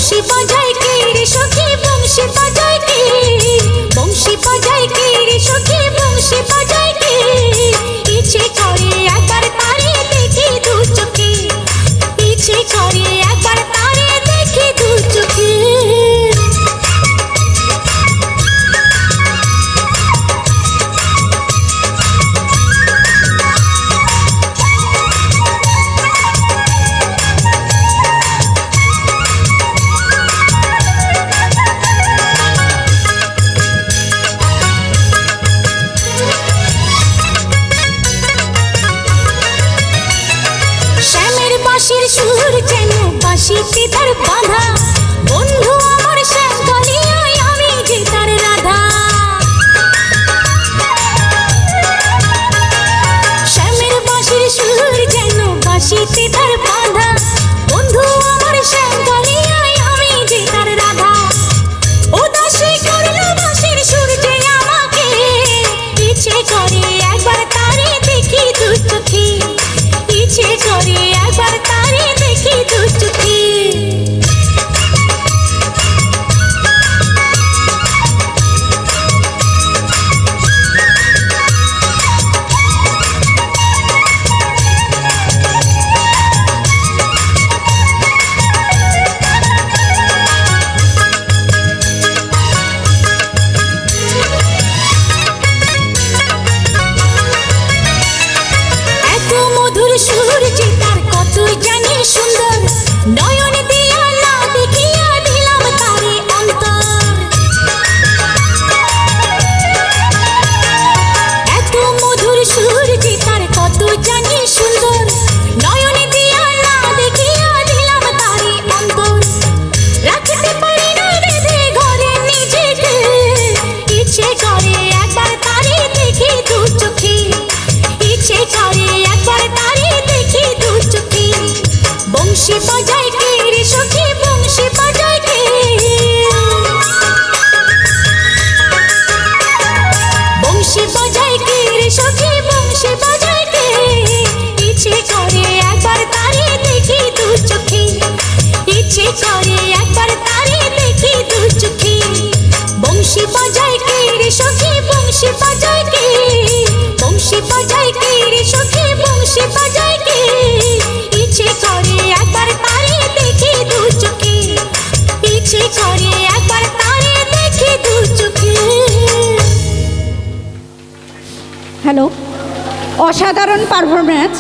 বংশী বাজায় কে রে সখী বংশী বাজায় কে বংশী বাজায় কে রে সখী বংশী বাজায় কে ইচ্ছে করে একবার তারে দেখি দু চোখে ইচ্ছে করে একবার তারে দেখি দু চোখে বাঁশির সুর যেন বাঁশিতে তার বাঁধা বন্ধু আমার শ্যামকালিয়ায় আমি যে তার রাধা শ্যামের বাঁশির সুর যেন বাঁশিতে তার বাঁধা বন্ধু আমার শ্যামকালিয়ায় আমি যে তার রাধা উদাসী করলো বাঁশির সুর যে আমাকে ইচ্ছে করে একবার তারে দেখি দু চোখে ইচ্ছে করে একবার তারে দেখি দু চোখে সুর যে তার কত জানি সুন্দর নয়ন দিয়া না দেখিয়া দিলাম তারে অন্তর এত মধুর সুর যে তার কত জানি সুন্দর নয়ন দিয়া না দেখিয়া দিলাম তারে অন্তর রাখতে পারি না বেঁধে ঘরে নিজেকে ইচ্ছে করে একবার তারে দেখি দু চোখে ইচ্ছে করে একবার তারে দেখি দু চোখে বংশী বাজায় কে রে সখী বংশী বাজায় কে বংশী বাজায় কে রে সখী বংশী বাজায় কে ইচ্ছে করে একবার তারে দেখি দু চোখে ইচ্ছে করে একবার তারে দেখি দু চোখে বংশী বাজায় কে রে সখী বংশী বাজায় কে বংশী বাজায় কে রে সখী বংশী বাজায় কে ইচ্ছে করে একবার তারে দেখি দু চোখে ইচ্ছে করে একবার তারে দেখি দু চোখে। হ্যালো, অসাধারণ পারফরম্যান্স।